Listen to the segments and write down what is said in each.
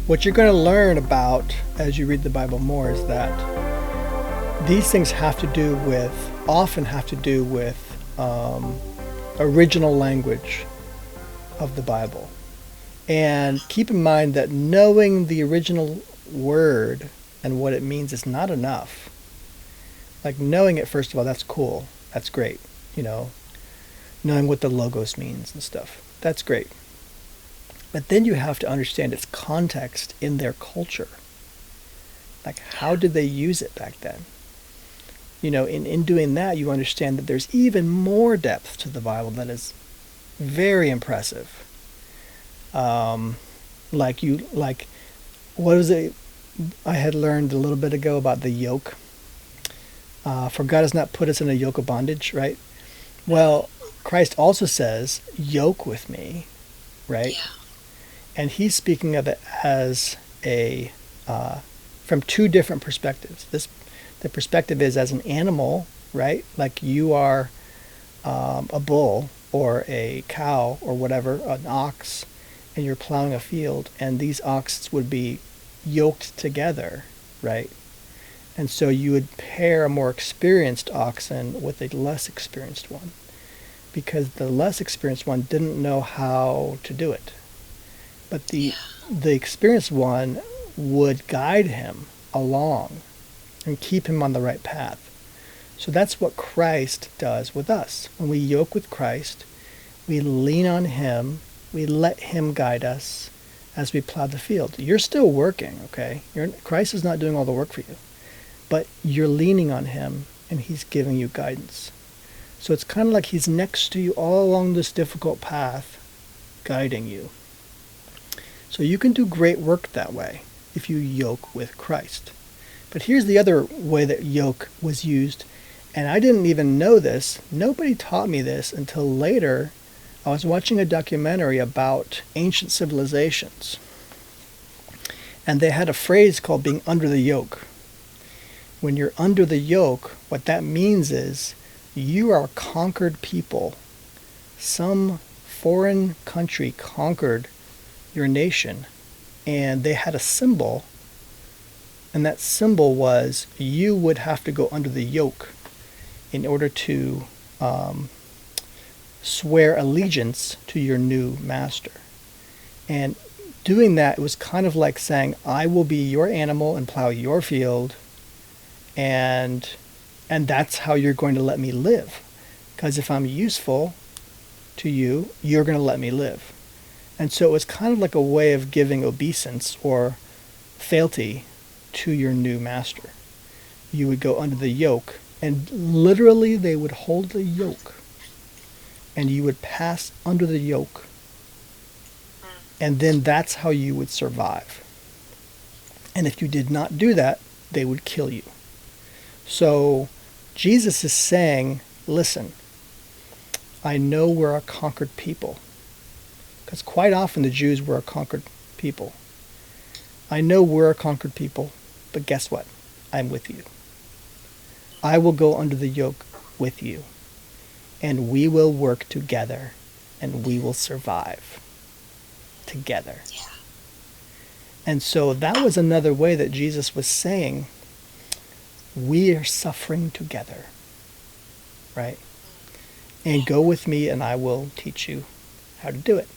What you're going to learn about as you read the Bible more is that these things often have to do with original language of the Bible. And keep in mind that knowing the original word and what it means is not enough. Like knowing it, first of all, that's cool. That's great. Knowing what the logos means and stuff. That's great. But then you have to understand its context in their culture. Like, how did they use it back then? In doing that, you understand that there's even more depth to the Bible that is very impressive. What was it I had learned a little bit ago about the yoke? For God has not put us in a yoke of bondage, right? Well, Christ also says, yoke with me, right? Yeah. And he's speaking of it as from two different perspectives. The perspective is as an animal, right? Like you are a bull or a cow or whatever, an ox, and you're plowing a field, and these oxen would be yoked together, right? And so you would pair a more experienced oxen with a less experienced one, because the less experienced one didn't know how to do it. But the experienced one would guide him along and keep him on the right path. So that's what Christ does with us. When we yoke with Christ, we lean on him, we let him guide us as we plow the field. You're still working, okay? Christ is not doing all the work for you. But you're leaning on him, and he's giving you guidance. So it's kind of like he's next to you all along this difficult path, guiding you. So you can do great work that way if you yoke with Christ. But here's the other way that yoke was used, and I didn't even know this. Nobody taught me this until later. I was watching a documentary about ancient civilizations, and they had a phrase called being under the yoke. When you're under the yoke, what that means is you are a conquered people. Some foreign country conquered your nation, and they had a symbol, and that symbol was you would have to go under the yoke in order to swear allegiance to your new master. And doing that, it was kind of like saying, I will be your animal and plow your field, and that's how you're going to let me live. Because if I'm useful to you, you're going to let me live. And so it was kind of like a way of giving obeisance or fealty to your new master. You would go under the yoke, and literally they would hold the yoke, and you would pass under the yoke, and then that's how you would survive. And if you did not do that, they would kill you. So Jesus is saying, listen, I know we're a conquered people. Because quite often the Jews were a conquered people. I know we're a conquered people, but guess what? I'm with you. I will go under the yoke with you, and we will work together, and we will survive together. Yeah. And so that was another way that Jesus was saying, we are suffering together, right? And go with me, and I will teach you how to do it.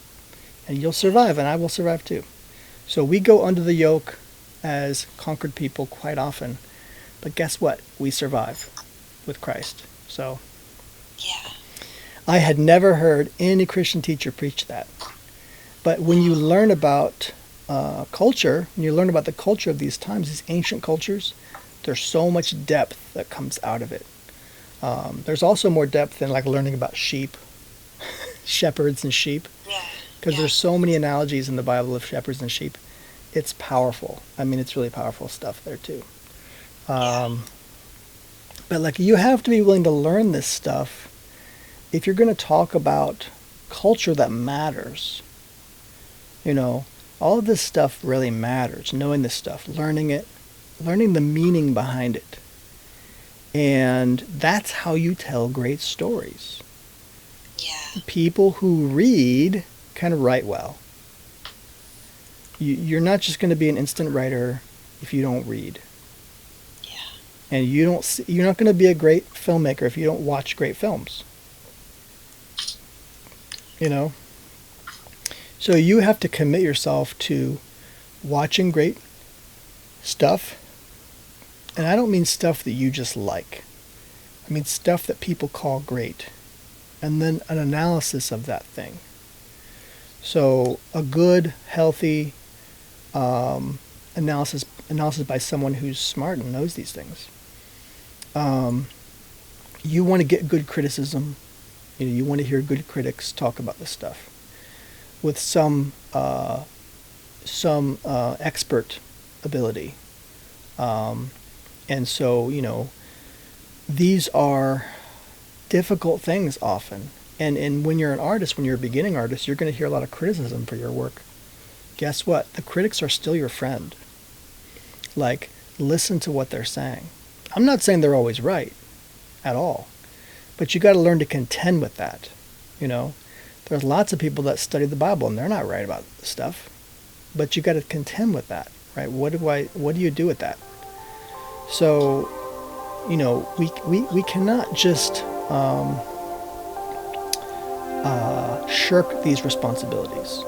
And you'll survive, and I will survive too. So we go under the yoke as conquered people quite often. But guess what? We survive with Christ. So Yeah. I had never heard any Christian teacher preach that. But when you learn about culture, when you learn about the culture of these times, these ancient cultures, there's so much depth that comes out of it. There's also more depth in like learning about sheep, shepherds and sheep. Yeah. Because Yeah. there's so many analogies in the Bible of shepherds and sheep. It's powerful. I mean, it's really powerful stuff there too. But like, you have to be willing to learn this stuff if you're going to talk about culture that matters. All of this stuff really matters. Knowing this stuff, learning it, learning the meaning behind it. And that's how you tell great stories. Yeah. People who read can write well. You're not just going to be an instant writer if you don't read. Yeah. And you're not going to be a great filmmaker if you don't watch great films. You know? So you have to commit yourself to watching great stuff. And I don't mean stuff that you just like. I mean stuff that people call great. And then an analysis of that thing. So a good, healthy analysis by someone who's smart and knows these things. You want to get good criticism. You want to hear good critics talk about this stuff with some expert ability. And so these are difficult things often. And when you're an artist, when you're a beginning artist, you're going to hear a lot of criticism for your work. Guess what? The critics are still your friend. Like, listen to what they're saying. I'm not saying they're always right at all, but you got to learn to contend with that. There's lots of people that study the Bible and they're not right about stuff, but you got to contend with that, right? What do you do with that? So, we cannot just shirk these responsibilities.